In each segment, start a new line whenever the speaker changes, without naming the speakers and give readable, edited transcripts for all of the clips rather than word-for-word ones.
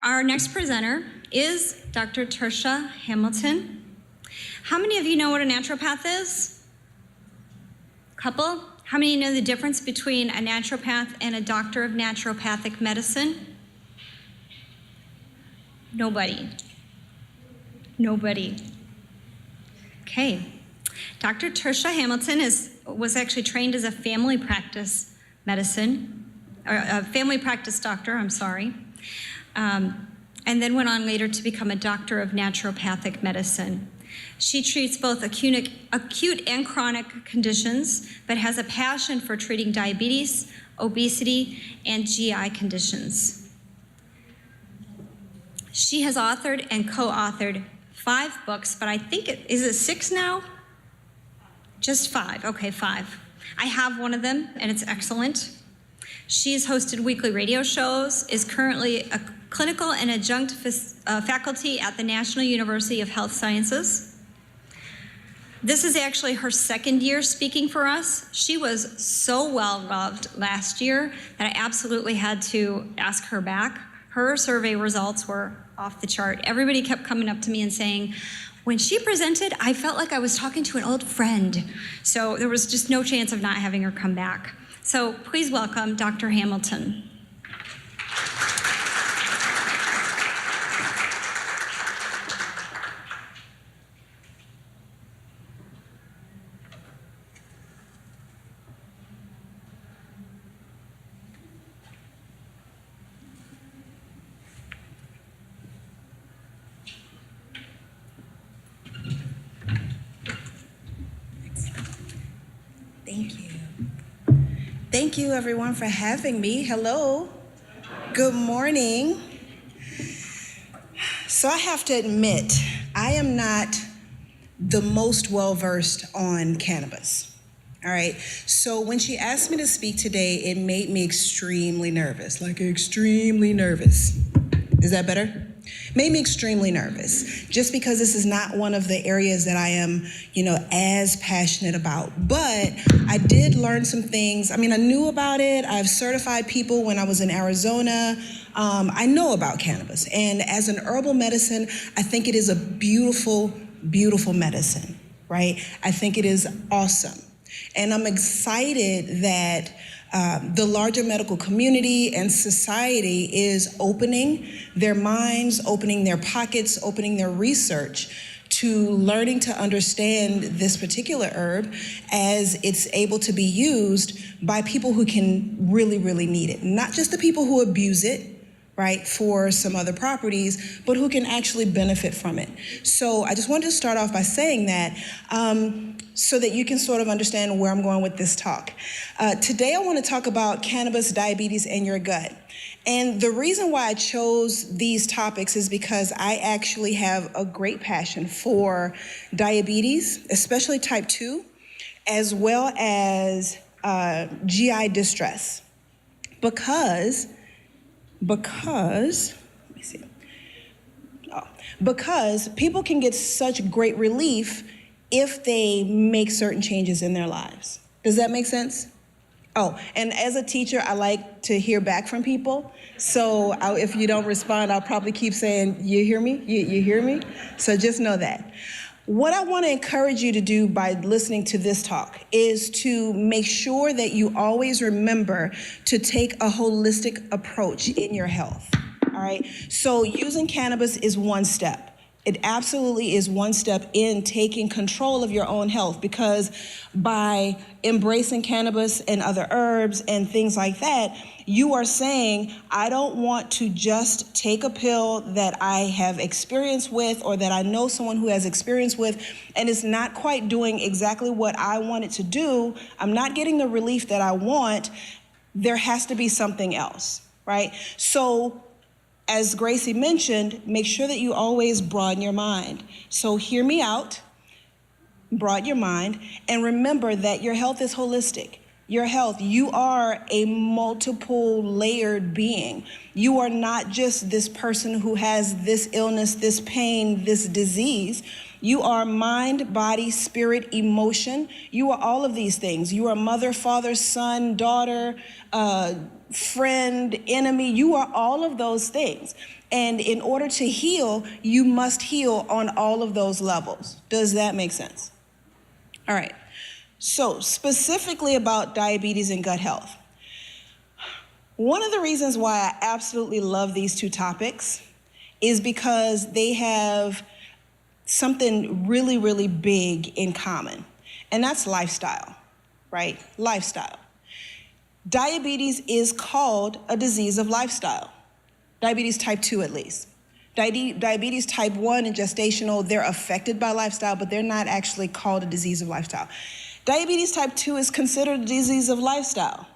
Our next presenter is Dr. Tricia Hamilton. How many of you know what a naturopath is? Couple? How many know the difference between a naturopath and a doctor of naturopathic medicine? Nobody. Nobody. Okay. Dr. Tricia Hamilton was actually trained as a family practice medicine, or a family practice doctor, I'm sorry, and then went on later to become a doctor of naturopathic medicine. She treats both acute and chronic conditions, but has a passion for treating diabetes, obesity, and GI conditions. She has authored and co-authored 5 books, but I think is it 6 now? Just 5, okay, 5. I have one of them, and it's excellent. She's hosted weekly radio shows, is currently a clinical and adjunct faculty at the National University of Health Sciences. This is actually her 2nd year speaking for us. She was so well loved last year that I absolutely had to ask her back. Her survey results were off the chart. Everybody kept coming up to me and saying, when she presented, I felt like I was talking to an old friend. So there was just no chance of not having her come back. So please welcome Dr. Hamilton.
Thank you. Thank you, everyone, for having me. Hello. Good morning. So I have to admit, I am not the most well-versed on cannabis. All right. So when she asked me to speak today, it made me extremely nervous, like extremely nervous. Is that better? Made me extremely nervous, just because this is not one of the areas that I am, as passionate about. But I did learn some things. I mean, I knew about it. I've certified people when I was in Arizona. I know about cannabis. And as an herbal medicine, I think it is a beautiful, beautiful medicine, right? I think it is awesome. And I'm excited that the larger medical community and society is opening their minds, opening their pockets, opening their research to learning to understand this particular herb as it's able to be used by people who can really, really need it. Not just the people who abuse it, right, for some other properties, but who can actually benefit from it. So I just wanted to start off by saying that so that you can sort of understand where I'm going with this talk. Today I want to talk about cannabis, diabetes, and your gut. And the reason why I chose these topics is because I actually have a great passion for diabetes, especially type 2, as well as GI distress. Because people can get such great relief if they make certain changes in their lives. Does that make sense? Oh, and as a teacher, I like to hear back from people. So if you don't respond, I'll probably keep saying, you hear me? You hear me? So just know that. What I want to encourage you to do by listening to this talk is to make sure that you always remember to take a holistic approach in your health, all right? So using cannabis is one step. It absolutely is one step in taking control of your own health, because by embracing cannabis and other herbs and things like that, you are saying, I don't want to just take a pill that I have experience with or that I know someone who has experience with, and it's not quite doing exactly what I want it to do. I'm not getting the relief that I want. There has to be something else, right? So as Gracie mentioned, make sure that you always broaden your mind. So hear me out, broaden your mind, and remember that your health is holistic. Your health, you are a multiple layered being. You are not just this person who has this illness, this pain, this disease. You are mind, body, spirit, emotion. You are all of these things. You are mother, father, son, daughter, friend, enemy. You are all of those things. And in order to heal, you must heal on all of those levels. Does that make sense? All right. So specifically about diabetes and gut health. One of the reasons why I absolutely love these two topics is because they have something really, really big in common, and that's lifestyle, right? Lifestyle. Diabetes is called a disease of lifestyle. Diabetes type 2 at least. Diabetes type 1 and gestational, they're affected by lifestyle, but they're not actually called a disease of lifestyle. Diabetes type 2 is considered a disease of lifestyle.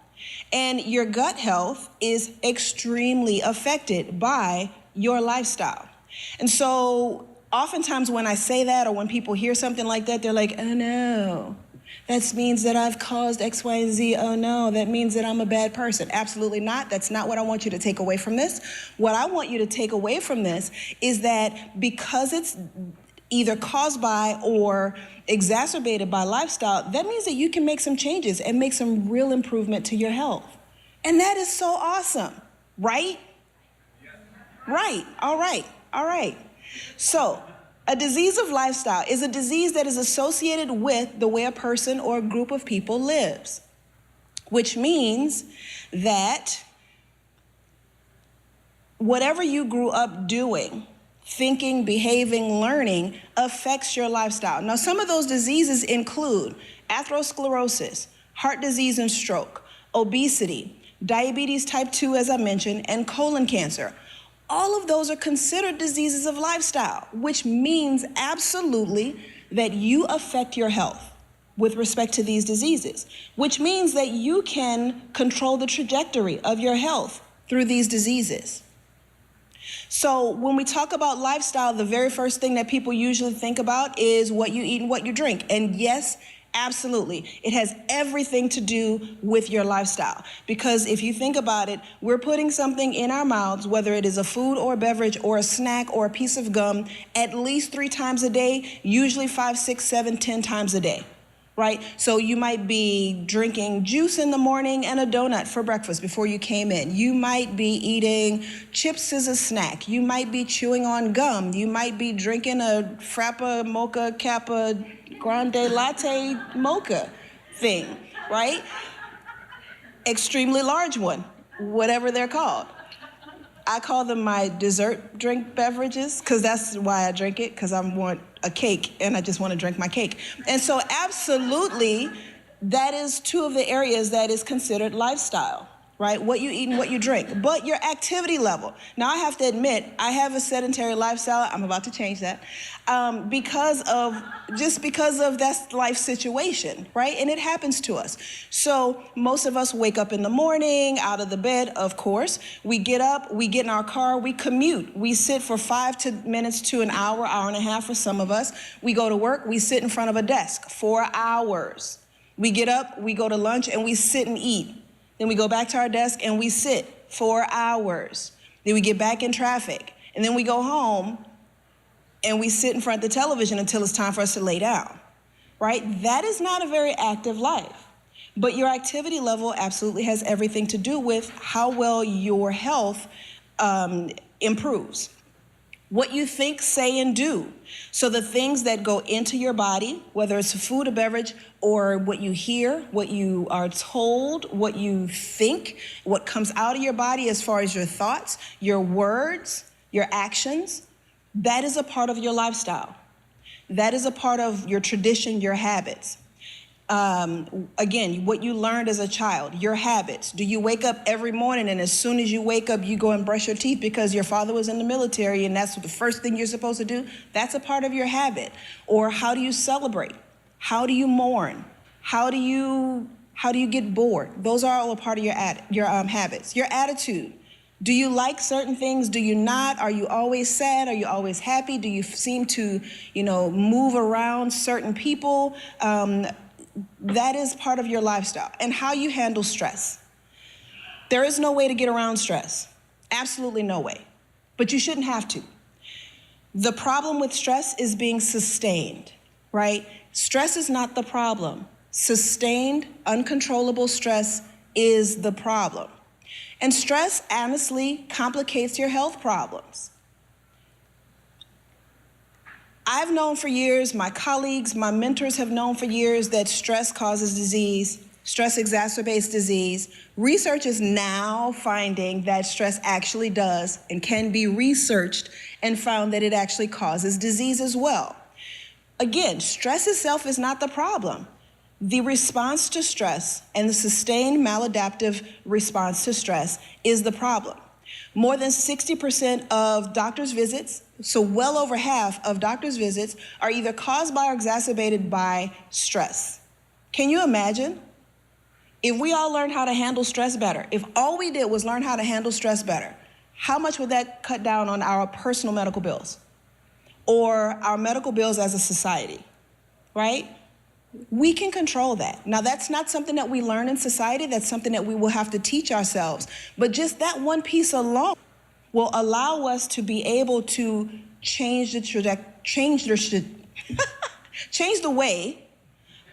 And your gut health is extremely affected by your lifestyle. And so oftentimes when I say that or when people hear something like that, they're like, oh no, that means that I've caused X, Y, and Z. Oh no, that means that I'm a bad person. Absolutely not. That's not what I want you to take away from this. What I want you to take away from this is that because it's either caused by or exacerbated by lifestyle, that means that you can make some changes and make some real improvement to your health. And that is so awesome, right? Right, all right. So, a disease of lifestyle is a disease that is associated with the way a person or a group of people lives, which means that whatever you grew up doing, thinking, behaving, learning, affects your lifestyle. Now, some of those diseases include atherosclerosis, heart disease and stroke, obesity, diabetes type 2, as I mentioned, and colon cancer. All of those are considered diseases of lifestyle, which means absolutely that you affect your health with respect to these diseases, which means that you can control the trajectory of your health through these diseases. So when we talk about lifestyle, the very first thing that people usually think about is what you eat and what you drink. And yes, absolutely, it has everything to do with your lifestyle. Because if you think about it, we're putting something in our mouths, whether it is a food or a beverage or a snack or a piece of gum, at least 3 times a day, usually 5, 6, 7, 10 times a day. Right? So you might be drinking juice in the morning and a donut for breakfast before you came in. You might be eating chips as a snack. You might be chewing on gum. You might be drinking a Frappa, Mocha, Kappa, Grande Latte Mocha thing, right? Extremely large one, whatever they're called. I call them my dessert drink beverages because that's why I drink it, because I want a cake and I just want to drink my cake. And so absolutely, that is 2 of the areas that is considered lifestyle, right? What you eat and what you drink. But your activity level. Now I have to admit, I have a sedentary lifestyle. I'm about to change that because of that life situation, right? And it happens to us. So most of us wake up in the morning, out of the bed, of course. We get up, we get in our car, we commute. We sit for 5 minutes to an hour, hour and a half for some of us. We go to work, we sit in front of a desk for hours. We get up, we go to lunch, and we sit and eat. Then we go back to our desk and we sit for hours. Then we get back in traffic. And then we go home and we sit in front of the television until it's time for us to lay down, right? That is not a very active life. But your activity level absolutely has everything to do with how well your health improves. What you think, say, and do. So the things that go into your body, whether it's food or beverage, or what you hear, what you are told, what you think, what comes out of your body as far as your thoughts, your words, your actions, that is a part of your lifestyle. That is a part of your tradition, your habits. Again, what you learned as a child, your habits. Do you wake up every morning and as soon as you wake up, you go and brush your teeth because your father was in the military and that's the first thing you're supposed to do? That's a part of your habit. Or how do you celebrate? How do you mourn? How do you get bored? Those are all a part of your habits. Your attitude. Do you like certain things? Do you not? Are you always sad? Are you always happy? Do you seem to, move around certain people? That is part of your lifestyle. And how you handle stress. There is no way to get around stress. Absolutely no way. But you shouldn't have to. The problem with stress is being sustained, right? Stress is not the problem. Sustained, uncontrollable stress is the problem. And stress, honestly, complicates your health problems. I've known for years, my colleagues, my mentors have known for years that stress causes disease. Stress exacerbates disease. Research is now finding that stress actually does and can be researched and found that it actually causes disease as well. Again, stress itself is not the problem. The response to stress and the sustained maladaptive response to stress is the problem. More than 60% of doctors' visits, so well over half of doctors' visits, are either caused by or exacerbated by stress. Can you imagine? If we all learned how to handle stress better, if all we did was learn how to handle stress better, how much would that cut down on our personal medical bills or our medical bills as a society, right? We can control that. Now, that's not something that we learn in society. That's something that we will have to teach ourselves. But just that one piece alone will allow us to be able to change the way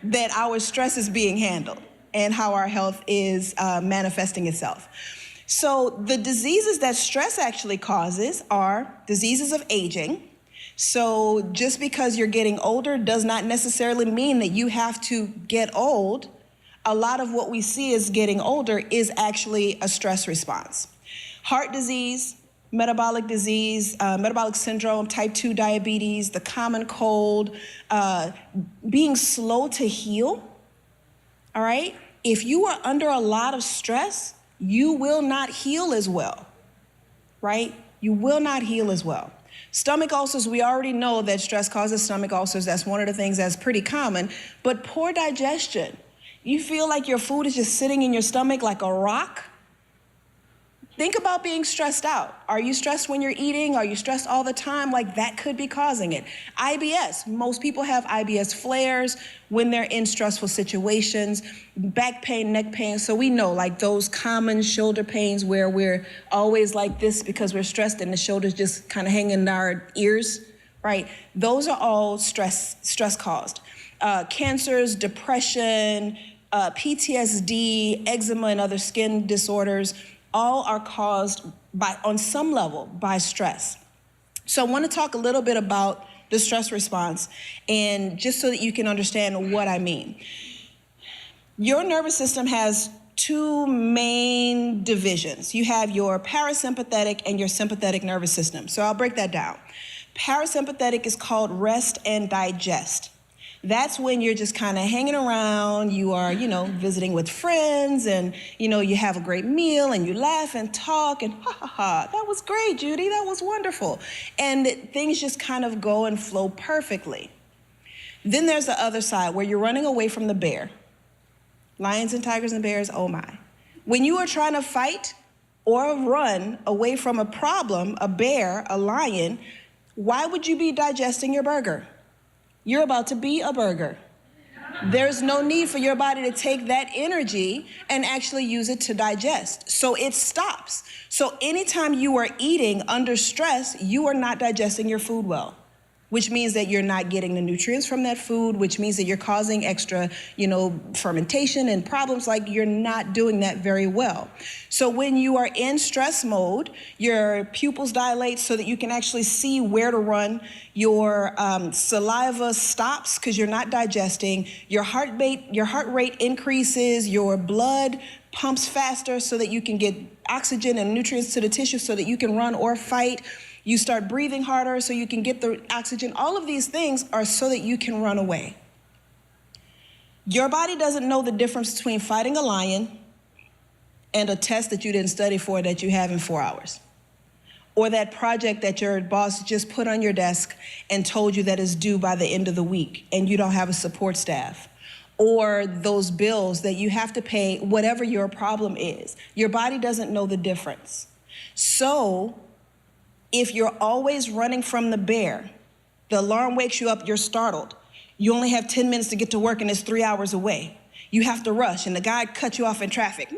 that our stress is being handled and how our health is manifesting itself. So the diseases that stress actually causes are diseases of aging. So just because you're getting older does not necessarily mean that you have to get old. A lot of what we see as getting older is actually a stress response. Heart disease, metabolic disease, metabolic syndrome, type 2 diabetes, the common cold, being slow to heal, all right? If you are under a lot of stress, you will not heal as well, right? You will not heal as well. Stomach ulcers, we already know that stress causes stomach ulcers. That's one of the things that's pretty common. But poor digestion, you feel like your food is just sitting in your stomach like a rock? Think about being stressed out. Are you stressed when you're eating? Are you stressed all the time? Like that could be causing it. IBS, most people have IBS flares when they're in stressful situations, back pain, neck pain. So we know like those common shoulder pains where we're always like this because we're stressed and the shoulders just kind of hang in our ears, right? Those are all stress caused. Cancers, depression, PTSD, eczema, and other skin disorders, all are caused by, on some level, by stress. So I want to talk a little bit about the stress response, and just so that you can understand what I mean. Your nervous system has two main divisions. You have your parasympathetic and your sympathetic nervous system. So I'll break that down. Parasympathetic is called rest and digest. That's when you're just kind of hanging around, you are, visiting with friends and, you have a great meal and you laugh and talk and that was great, Judy, that was wonderful. And things just kind of go and flow perfectly. Then there's the other side where you're running away from the bear. Lions and tigers and bears, oh my. When you are trying to fight or run away from a problem, a bear, a lion, why would you be digesting your burger? You're about to be a burger. There's no need for your body to take that energy and actually use it to digest. So it stops. So anytime you are eating under stress, you are not digesting your food well, which means that you're not getting the nutrients from that food, which means that you're causing extra, fermentation and problems, like you're not doing that very well. So when you are in stress mode, your pupils dilate so that you can actually see where to run. Your saliva stops because you're not digesting. Your heart rate increases. Your blood pumps faster so that you can get oxygen and nutrients to the tissue so that you can run or fight. You start breathing harder so you can get the oxygen. All of these things are so that you can run away. Your body doesn't know the difference between fighting a lion and a test that you didn't study for that you have in 4 hours. Or that project that your boss just put on your desk and told you that is due by the end of the week and you don't have a support staff. Or those bills that you have to pay, whatever your problem is. Your body doesn't know the difference. So if you're always running from the bear, the alarm wakes you up, you're startled. You only have 10 minutes to get to work and it's 3 hours away. You have to rush and the guy cut you off in traffic.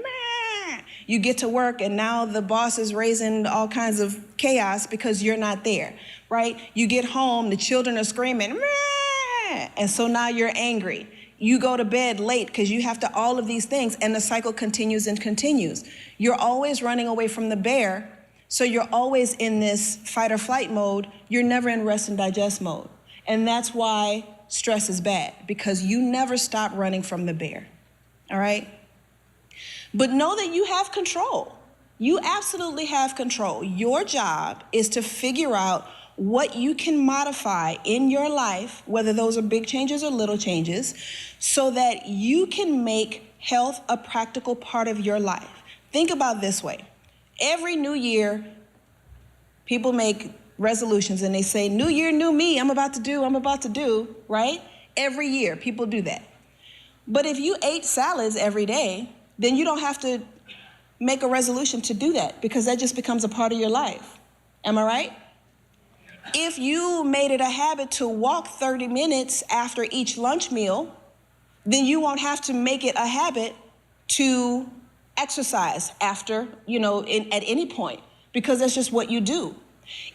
You get to work and now the boss is raising all kinds of chaos because you're not there, right? You get home, the children are screaming, "Meh!" And so now you're angry. You go to bed late because you have to all of these things, and the cycle continues and continues. You're always running away from the bear, so you're always in this fight or flight mode. You're never in rest and digest mode. And that's why stress is bad, because you never stop running from the bear, all right? But know that you have control. You absolutely have control. Your job is to figure out what you can modify in your life, whether those are big changes or little changes, so that you can make health a practical part of your life. Think about this way. Every new year, people make resolutions and they say, new year, new me, I'm about to do, right? Every year, people do that. But if you ate salads every day, then you don't have to make a resolution to do that, because that just becomes a part of your life. Am I right? If you made it a habit to walk 30 minutes after each lunch meal, then you won't have to make it a habit to exercise after, at any point, because that's just what you do.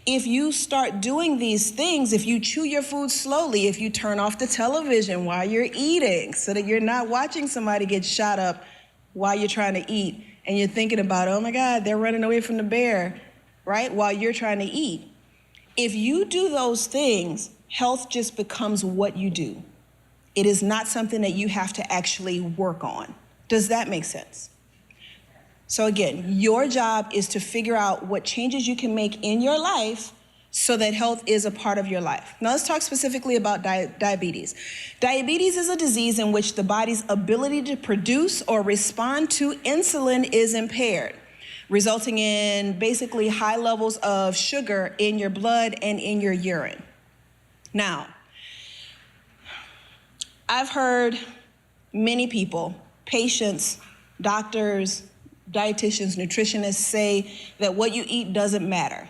If you start doing these things, if you chew your food slowly, if you turn off the television while you're eating so that you're not watching somebody get shot up while you're trying to eat, and you're thinking about, oh my God, they're running away from the bear, right? While you're trying to eat. If you do those things, health just becomes what you do. It is not something that you have to actually work on. Does that make sense? So again, your job is to figure out what changes you can make in your life so that health is a part of your life. Now let's talk specifically about diabetes. Diabetes is a disease in which the body's ability to produce or respond to insulin is impaired, resulting in basically high levels of sugar in your blood and in your urine. Now, I've heard many people, patients, doctors, dietitians, nutritionists say that what you eat doesn't matter.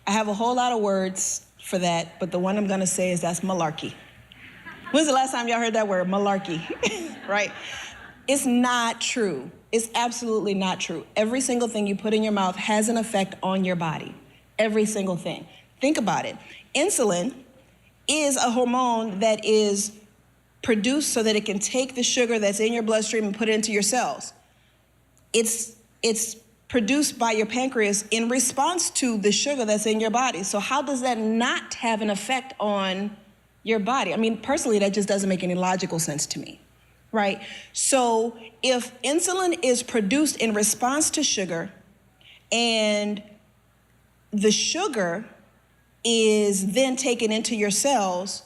I have a whole lot of words for that, but the one I'm gonna say is that's malarkey. When's the last time y'all heard that word, malarkey, right? It's not true. It's absolutely not true. Every single thing you put in your mouth has an effect on your body. Every single thing. Think about it. Insulin is a hormone that is produced so that it can take the sugar that's in your bloodstream and put it into your cells. It's produced by your pancreas in response to the sugar that's in your body. So how does that not have an effect on your body? I mean, personally, that just doesn't make any logical sense to me, right? So if insulin is produced in response to sugar and the sugar is then taken into your cells,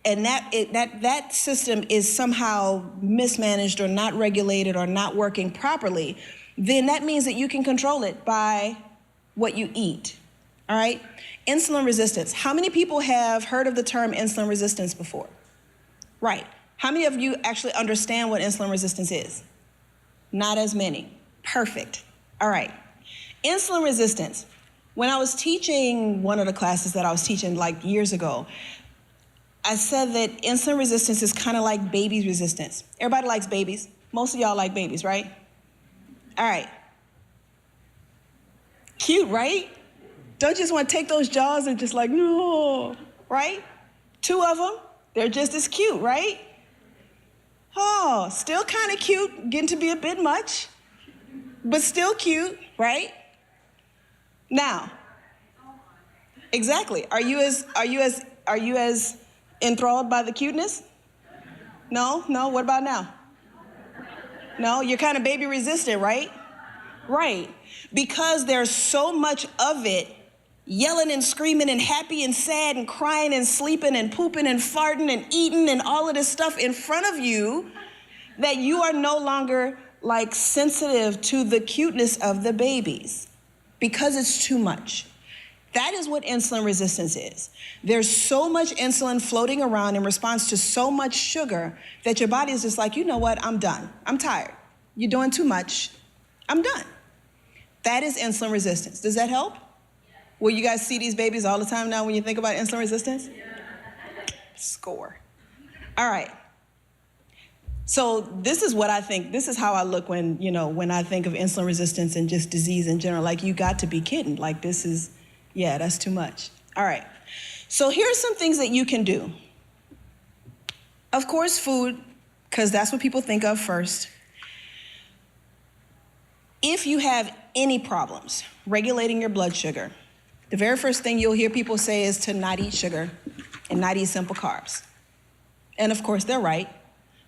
and that system is somehow mismanaged or not regulated or not working properly, then that means that you can control it by what you eat, all right? Insulin resistance. How many people have heard of the term insulin resistance before? Right. How many of you actually understand what insulin resistance is? Not as many. Perfect. All right. Insulin resistance. When I was teaching one of the classes that I was teaching like years ago, I said that insulin resistance is kind of like baby resistance. Everybody likes babies. Most of y'all like babies, right? All right. Cute, right? Don't you just want to take those jaws and just like, no, right? Two of them, they're just as cute, right? Oh, still kind of cute, getting to be a bit much, but still cute, right? Now, exactly. Are you as enthralled by the cuteness? No? What about now? No, you're kind of baby resistant, right? Right. Because there's so much of it, yelling and screaming and happy and sad and crying and sleeping and pooping and farting and eating and all of this stuff in front of you, that you are no longer like sensitive to the cuteness of the babies because it's too much. That is what insulin resistance is. There's so much insulin floating around in response to so much sugar that your body is just like, you know what, I'm done. I'm tired. You're doing too much. I'm done. That is insulin resistance. Does that help? Will you guys see these babies all the time now when you think about insulin resistance? Score. All right. So this is what I think, this is how I look when, when I think of insulin resistance and just disease in general. Like, you got to be kidding. Like, this is, yeah, that's too much. All right. So here's some things that you can do. Of course, food, because that's what people think of first. If you have any problems regulating your blood sugar, the very first thing you'll hear people say is to not eat sugar and not eat simple carbs. And of course, they're right.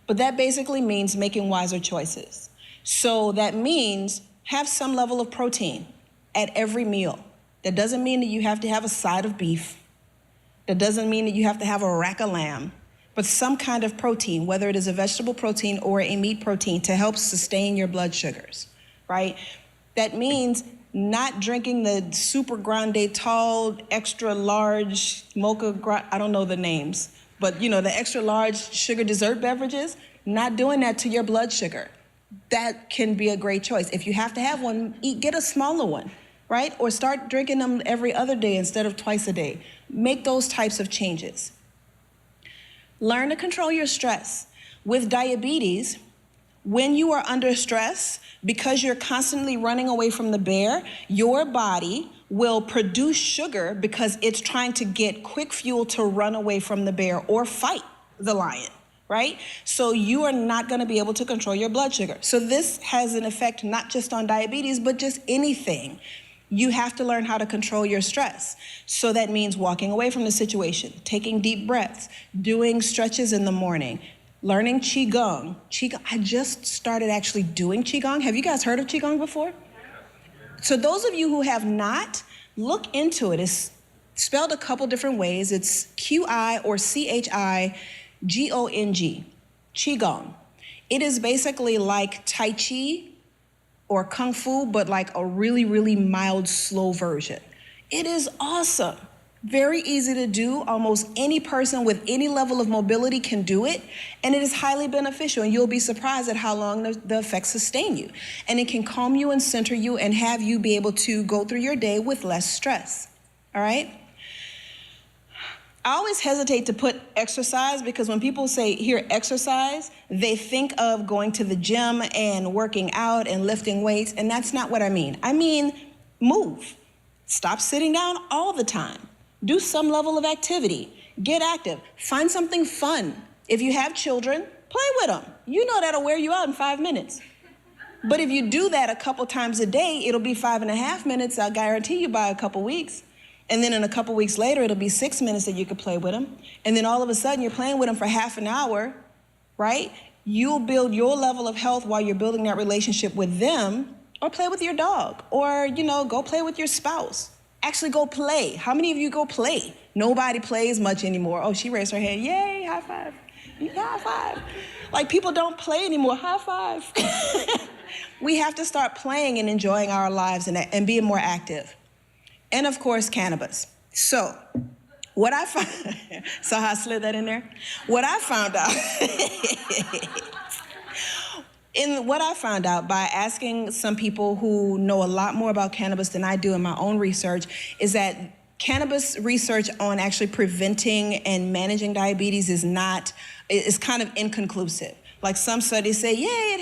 But that basically means making wiser choices. So that means have some level of protein at every meal. That doesn't mean that you have to have a side of beef. That doesn't mean that you have to have a rack of lamb, but some kind of protein, whether it is a vegetable protein or a meat protein, to help sustain your blood sugars, right? That means not drinking the super grande, tall, extra large mocha, I don't know the names, but the extra large sugar dessert beverages, not doing that to your blood sugar. That can be a great choice. If you have to have one, get a smaller one, right? Or start drinking them every other day instead of twice a day. Make those types of changes. Learn to control your stress. With diabetes, when you are under stress, because you're constantly running away from the bear, your body will produce sugar because it's trying to get quick fuel to run away from the bear or fight the lion, right? So you are not going to be able to control your blood sugar. So this has an effect not just on diabetes, but just anything. You have to learn how to control your stress. So that means walking away from the situation, taking deep breaths, doing stretches in the morning, learning Qigong. I just started actually doing Qigong. Have you guys heard of Qigong before? So those of you who have not, look into it. It's spelled a couple different ways. It's Qi or Chigong, Qigong. It is basically like Tai Chi or Kung Fu, but like a really, really mild, slow version. It is awesome. Very easy to do. Almost any person with any level of mobility can do it, and it is highly beneficial, and you'll be surprised at how long the effects sustain you. And it can calm you and center you and have you be able to go through your day with less stress, all right? I always hesitate to put exercise because when people hear exercise, they think of going to the gym and working out and lifting weights, and that's not what I mean. I mean, move. Stop sitting down all the time. Do some level of activity. Get active. Find something fun. If you have children, play with them. You know that'll wear you out in 5 minutes. But if you do that a couple times a day, it'll be 5.5 minutes, I'll guarantee you, by a couple weeks. And then in a couple weeks later, it'll be 6 minutes that you could play with them. And then all of a sudden, you're playing with them for half an hour, right? You'll build your level of health while you're building that relationship with them, or play with your dog, or, go play with your spouse. Actually go play. How many of you go play? Nobody plays much anymore. Oh, she raised her hand. Yay, high five. High five. Like, people don't play anymore. High five. We have to start playing and enjoying our lives and being more active. And of course, cannabis. So what I found, saw how I slid that in there? What I found out by asking some people who know a lot more about cannabis than I do in my own research is that cannabis research on actually preventing and managing diabetes is kind of inconclusive. Like, some studies say, yeah, it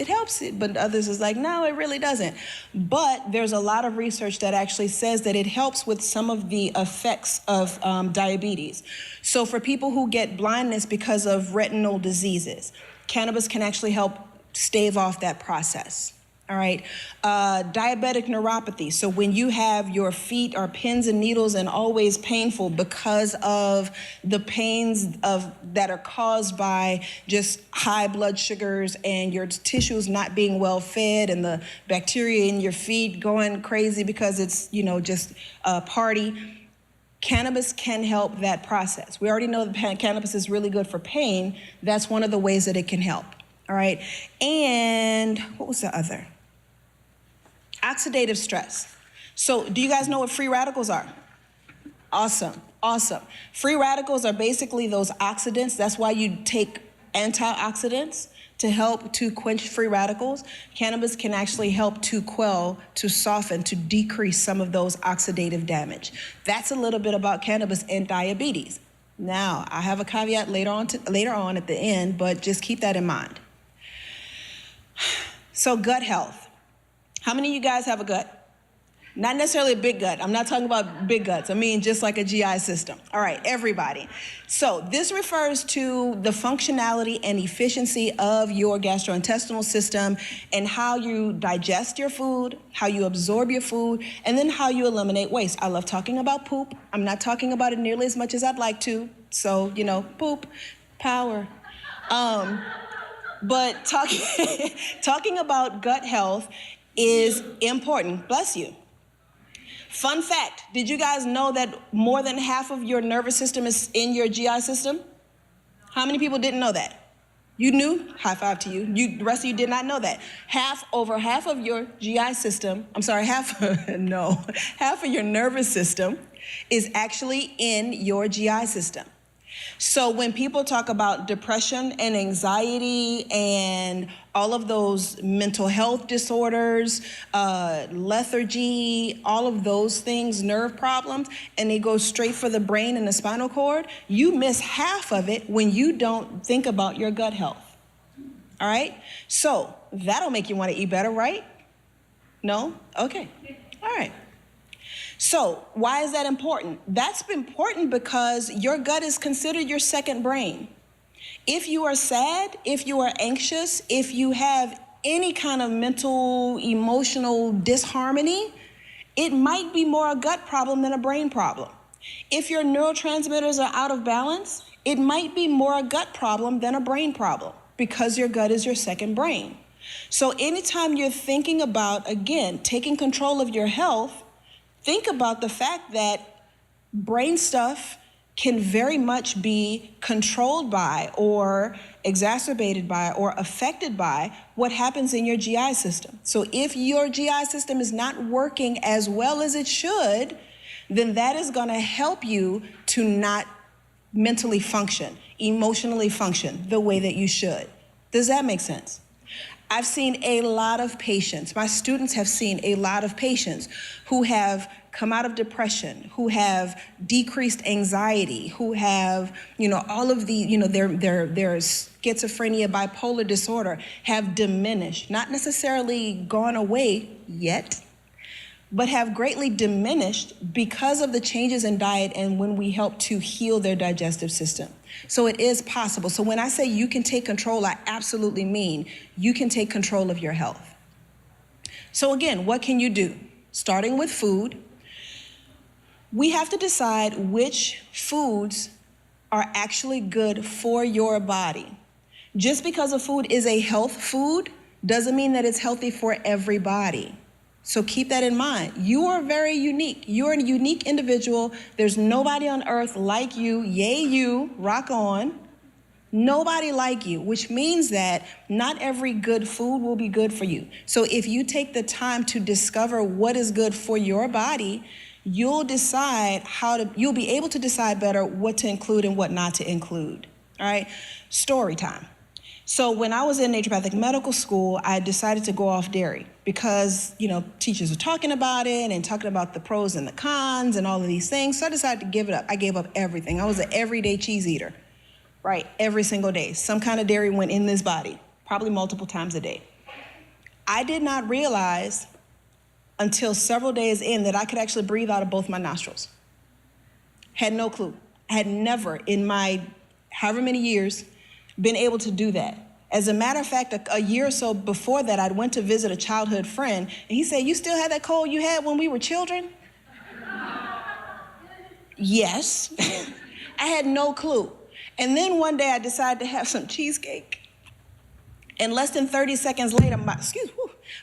helps, but others is like, no, it really doesn't. But there's a lot of research that actually says that it helps with some of the effects of diabetes. So for people who get blindness because of retinal diseases, cannabis can actually help stave off that process. All right, diabetic neuropathy. So when you have your feet are pins and needles and always painful because of the pains that are caused by just high blood sugars and your tissues not being well fed and the bacteria in your feet going crazy because it's, just a party, cannabis can help that process. We already know that cannabis is really good for pain. That's one of the ways that it can help. All right, and what was the other? Oxidative stress. So do you guys know what free radicals are? Awesome. Free radicals are basically those oxidants. That's why you take antioxidants to help to quench free radicals. Cannabis can actually help to quell, to soften, to decrease some of those oxidative damage. That's a little bit about cannabis and diabetes. Now, I have a caveat later on at the end, but just keep that in mind. So gut health. How many of you guys have a gut? Not necessarily a big gut. I'm not talking about big guts. I mean just like a GI system. All right, everybody. So this refers to the functionality and efficiency of your gastrointestinal system and how you digest your food, how you absorb your food, and then how you eliminate waste. I love talking about poop. I'm not talking about it nearly as much as I'd like to. So, poop, power. But talking about gut health is important. Bless you. Fun fact, did you guys know that more than half of your nervous system is in your GI system? How many people didn't know that? You knew? High five to you. The rest of you did not know that. Over half of your GI system, half of your nervous system is actually in your GI system. So when people talk about depression and anxiety and all of those mental health disorders, lethargy, all of those things, nerve problems, and they go straight for the brain and the spinal cord, you miss half of it when you don't think about your gut health. All right? So that'll make you want to eat better, right? No? Okay. All right. So why is that important? That's important because your gut is considered your second brain. If you are sad, if you are anxious, if you have any kind of mental, emotional disharmony, it might be more a gut problem than a brain problem. If your neurotransmitters are out of balance, it might be more a gut problem than a brain problem because your gut is your second brain. So anytime you're thinking about, again, taking control of your health, think about the fact that brain stuff can very much be controlled by or exacerbated by or affected by what happens in your GI system. So if your GI system is not working as well as it should, then that is going to help you to not mentally function, emotionally function the way that you should. Does that make sense? I've seen a lot of patients, my students have seen a lot of patients who have come out of depression, who have decreased anxiety, who have, all of the, their schizophrenia, bipolar disorder have diminished, not necessarily gone away yet, but have greatly diminished because of the changes in diet and when we help to heal their digestive system. So it is possible. So when I say you can take control, I absolutely mean you can take control of your health. So again, what can you do? Starting with food, we have to decide which foods are actually good for your body. Just because a food is a health food doesn't mean that it's healthy for everybody. So keep that in mind. You are very unique. You're a unique individual. There's nobody on earth like you. Yay, you, rock on. Nobody like you, which means that not every good food will be good for you. So if you take the time to discover what is good for your body, you'll be able to decide better what to include and what not to include. All right, story time. So when I was in naturopathic medical school, I decided to go off dairy because, teachers were talking about it and talking about the pros and the cons and all of these things. So I decided to give it up. I gave up everything. I was an everyday cheese eater, right? Every single day. Some kind of dairy went in this body, probably multiple times a day. I did not realize until several days in that I could actually breathe out of both my nostrils. Had no clue. I had never in my however many years been able to do that. As a matter of fact, a year or so before that, I went to visit a childhood friend, and he said, "You still have that cold you had when we were children?" Yes. I had no clue. And then one day I decided to have some cheesecake. And less than 30 seconds later,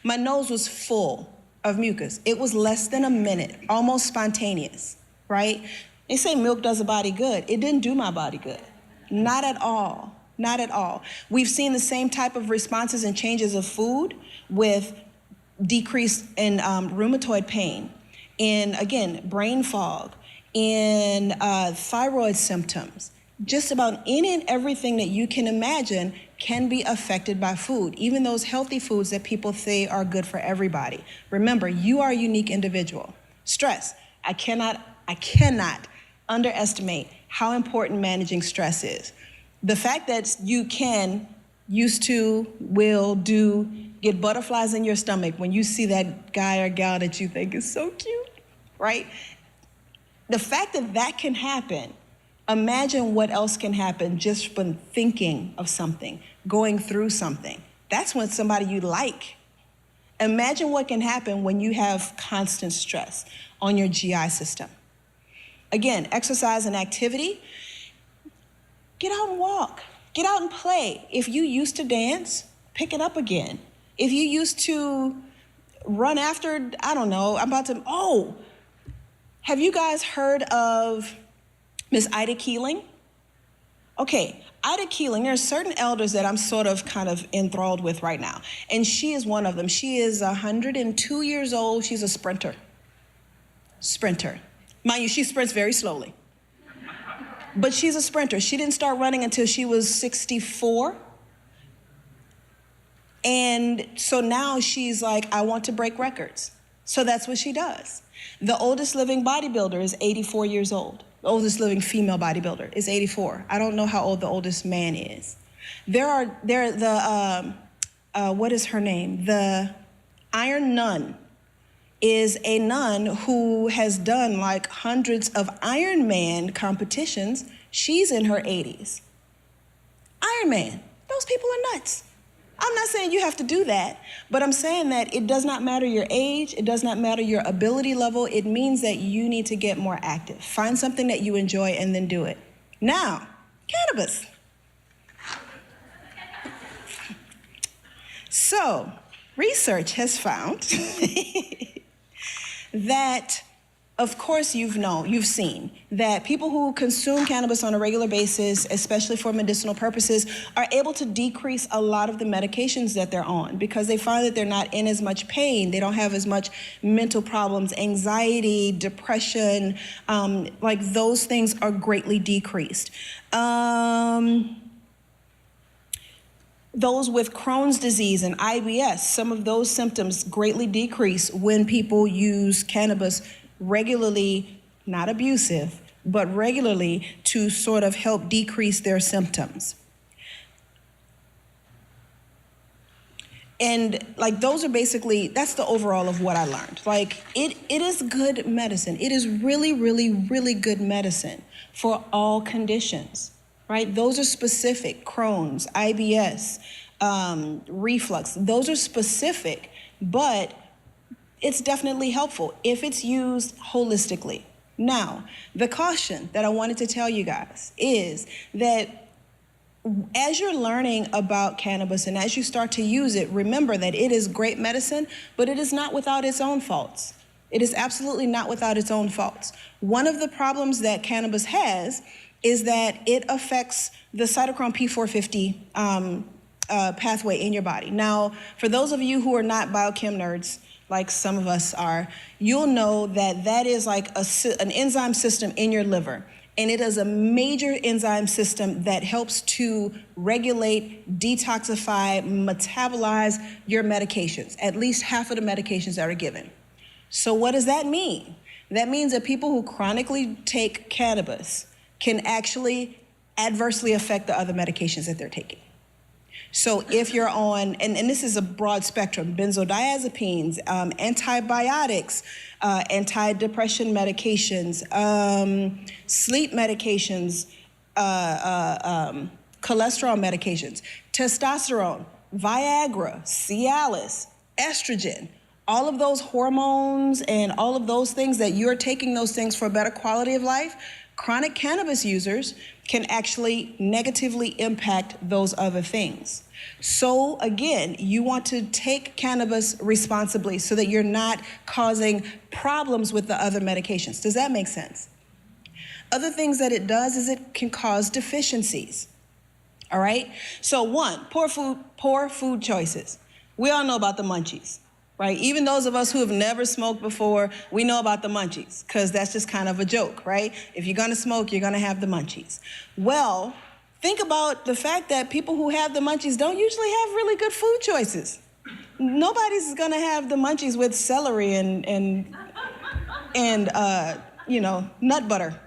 my nose was full of mucus. It was less than a minute, almost spontaneous, right? They say milk does a body good. It didn't do my body good. Not at all. Not at all. We've seen the same type of responses and changes of food with decrease in rheumatoid pain, in, again, brain fog, in thyroid symptoms. Just about any and everything that you can imagine can be affected by food, even those healthy foods that people say are good for everybody. Remember, you are a unique individual. Stress. I cannot underestimate how important managing stress is. The fact that you can, used to, will, do, get butterflies in your stomach when you see that guy or gal that you think is so cute, right? The fact that that can happen, imagine what else can happen just from thinking of something, going through something. That's when somebody you like. Imagine what can happen when you have constant stress on your GI system. Again, exercise and activity. Get out and walk. Get out and play. If you used to dance, pick it up again. If you used to run after, I don't know, have you guys heard of Miss Ida Keeling? Okay, Ida Keeling, there are certain elders that I'm kind of enthralled with right now, and she is one of them. She is 102 years old. She's a sprinter. Mind you, she sprints very slowly. But she's a sprinter. She didn't start running until she was 64. And so now she's like, I want to break records. So that's what she does. The oldest living bodybuilder is 84 years old. The oldest living female bodybuilder is 84. I don't know how old the oldest man is. What is her name? The Iron Nun is a nun who has done like hundreds of Ironman competitions. She's in her 80s. Ironman, those people are nuts. I'm not saying you have to do that, but I'm saying that it does not matter your age, it does not matter your ability level, it means that you need to get more active. Find something that you enjoy and then do it. Now, cannabis. So, research has found that, of course, you've seen that people who consume cannabis on a regular basis, especially for medicinal purposes, are able to decrease a lot of the medications that they're on because they find that they're not in as much pain. They don't have as much mental problems, anxiety, depression, like those things are greatly decreased. Those with Crohn's disease and IBS, some of those symptoms greatly decrease when people use cannabis regularly, not abusive, but regularly to sort of help decrease their symptoms. And like those are basically, that's the overall of what I learned. Like it is good medicine. It is really, really, really good medicine for all conditions. Right? Those are specific, Crohn's, IBS, reflux. Those are specific, but it's definitely helpful if it's used holistically. Now, the caution that I wanted to tell you guys is that as you're learning about cannabis and as you start to use it, remember that it is great medicine, but it is not without its own faults. It is absolutely not without its own faults. One of the problems that cannabis has is that it affects the cytochrome P450 pathway in your body. Now, for those of you who are not biochem nerds, like some of us are, you'll know that that is like an enzyme system in your liver. And it is a major enzyme system that helps to regulate, detoxify, metabolize your medications, at least half of the medications that are given. So what does that mean? That means that people who chronically take cannabis can actually adversely affect the other medications that they're taking. So if you're on, and this is a broad spectrum, benzodiazepines, antibiotics, antidepressant medications, sleep medications, cholesterol medications, testosterone, Viagra, Cialis, estrogen, all of those hormones and all of those things that you're taking those things for a better quality of life, chronic cannabis users can actually negatively impact those other things. So again, you want to take cannabis responsibly so that you're not causing problems with the other medications. Does that make sense? Other things that it does is it can cause deficiencies. All right? So one, poor food choices. We all know about the munchies. Right? Even those of us who have never smoked before, we know about the munchies because that's just kind of a joke, right? If you're gonna smoke, you're gonna have the munchies. Well, think about the fact that people who have the munchies don't usually have really good food choices. Nobody's gonna have the munchies with celery and nut butter.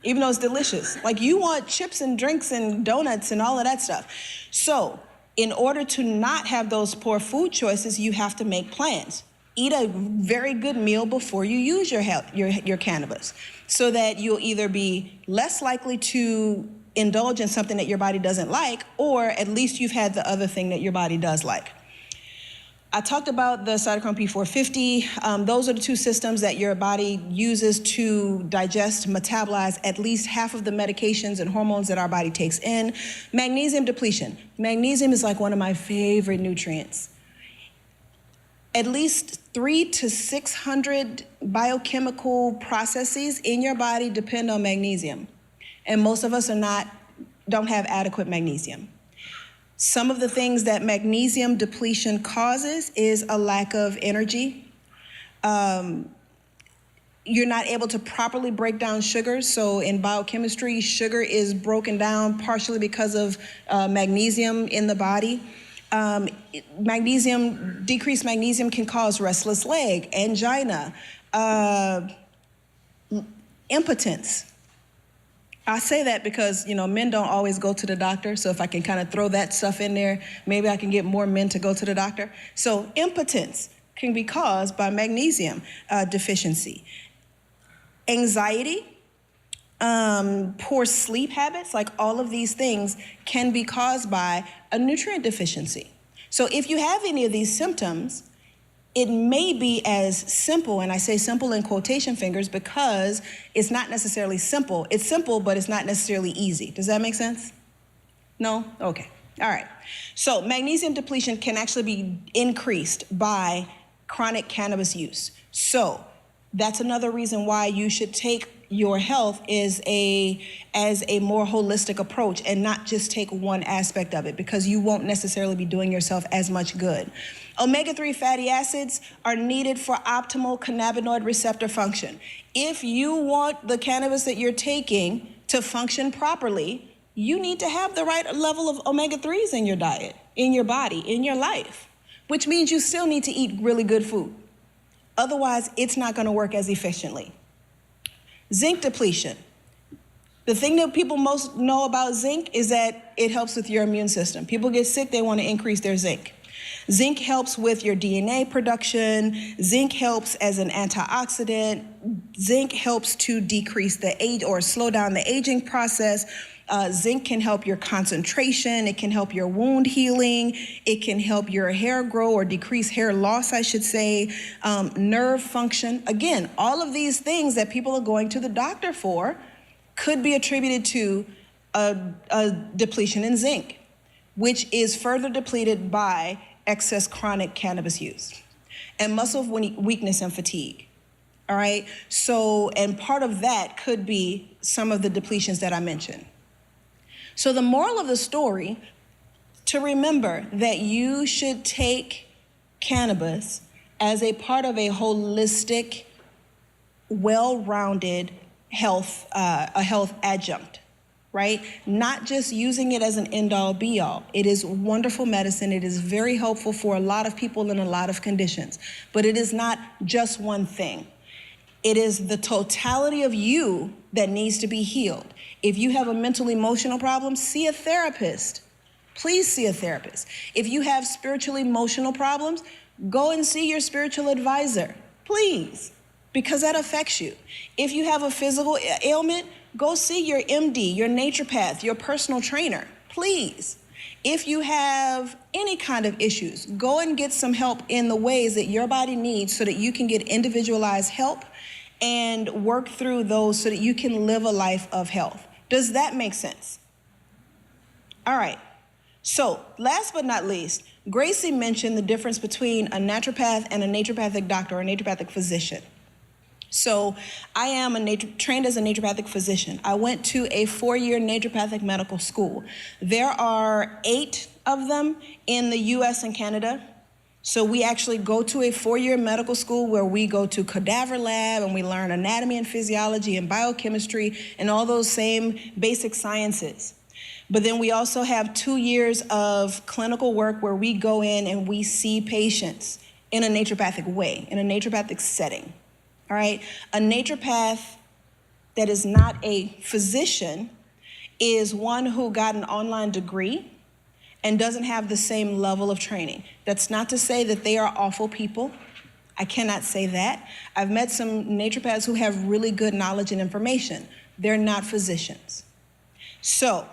even though it's delicious. Like, you want chips and drinks and donuts and all of that stuff. So in order to not have those poor food choices, you have to make plans. Eat a very good meal before you use your cannabis, so that you'll either be less likely to indulge in something that your body doesn't like, or at least you've had the other thing that your body does like. I talked about the cytochrome P450. Those are the two systems that your body uses to digest, metabolize at least half of the medications and hormones that our body takes in. Magnesium depletion. Magnesium is like one of my favorite nutrients. At least 300 to 600 biochemical processes in your body depend on magnesium. And most of us don't have adequate magnesium. Some of the things that magnesium depletion causes is a lack of energy. You're not able to properly break down sugars. So in biochemistry, sugar is broken down partially because of magnesium in the body. Decreased magnesium can cause restless leg, angina, impotence. I say that because, men don't always go to the doctor. So if I can kind of throw that stuff in there, maybe I can get more men to go to the doctor. So impotence can be caused by magnesium deficiency. Anxiety, poor sleep habits, like all of these things can be caused by a nutrient deficiency. So if you have any of these symptoms, it may be as simple, and I say simple in quotation fingers because it's not necessarily simple. It's simple, but it's not necessarily easy. Does that make sense? No? Okay. All right. So magnesium depletion can actually be increased by chronic cannabis use. So that's another reason why you should take your health as a more holistic approach and not just take one aspect of it, because you won't necessarily be doing yourself as much good. Omega-3 fatty acids are needed for optimal cannabinoid receptor function. If you want the cannabis that you're taking to function properly, you need to have the right level of omega-3s in your diet, in your body, in your life, which means you still need to eat really good food. Otherwise, it's not going to work as efficiently. Zinc depletion. The thing that people most know about zinc is that it helps with your immune system. People get sick, they want to increase their zinc. Zinc helps with your DNA production. Zinc helps as an antioxidant. Zinc helps to decrease the age or slow down the aging process. Zinc can help your concentration. It can help your wound healing. It can help your hair grow or decrease hair loss, I should say. Nerve function. Again, all of these things that people are going to the doctor for could be attributed to a depletion in zinc, which is further depleted by excess chronic cannabis use, and muscle weakness and fatigue. All right. So, and part of that could be some of the depletions that I mentioned. So the moral of the story, to remember that you should take cannabis as a part of a holistic, well-rounded health, a health adjunct, right? Not just using it as an end-all be-all. It is wonderful medicine. It is very helpful for a lot of people in a lot of conditions, but it is not just one thing. It is the totality of you that needs to be healed. If you have a mental emotional problem, see a therapist. Please see a therapist. If you have spiritual emotional problems, go and see your spiritual advisor, please, because that affects you. If you have a physical ailment, go see your MD, your naturopath, your personal trainer, please. If you have any kind of issues, go and get some help in the ways that your body needs so that you can get individualized help and work through those so that you can live a life of health. Does that make sense? All right. So last but not least, Gracie mentioned the difference between a naturopath and a naturopathic doctor or a naturopathic physician. So I am trained as a naturopathic physician. I went to a 4-year naturopathic medical school. There are 8 of them in the US and Canada. So we actually go to a 4-year medical school where we go to cadaver lab and we learn anatomy and physiology and biochemistry and all those same basic sciences. But then we also have 2 years of clinical work where we go in and we see patients in a naturopathic way, in a naturopathic setting. All right? A naturopath that is not a physician is one who got an online degree and doesn't have the same level of training. That's not to say that they are awful people. I cannot say that. I've met some naturopaths who have really good knowledge and information. They're not physicians. So,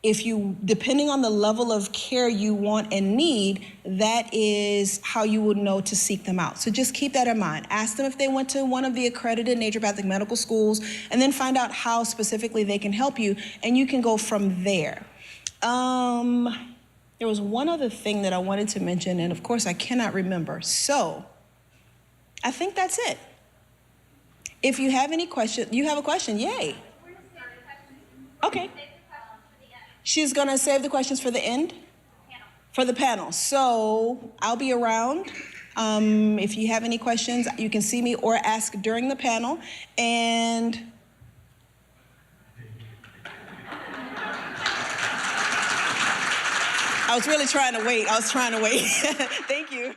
if you, depending on the level of care you want and need, that is how you would know to seek them out. So just keep that in mind. Ask them if they went to one of the accredited naturopathic medical schools, and then find out how specifically they can help you, and you can go from there. There was one other thing that I wanted to mention, and of course I cannot remember. So I think that's it. If you have any questions, you have a question, yay. Okay. She's gonna save the questions for the end? For the panel. So I'll be around. If you have any questions, you can see me or ask during the panel. And I was really trying to wait. Thank you.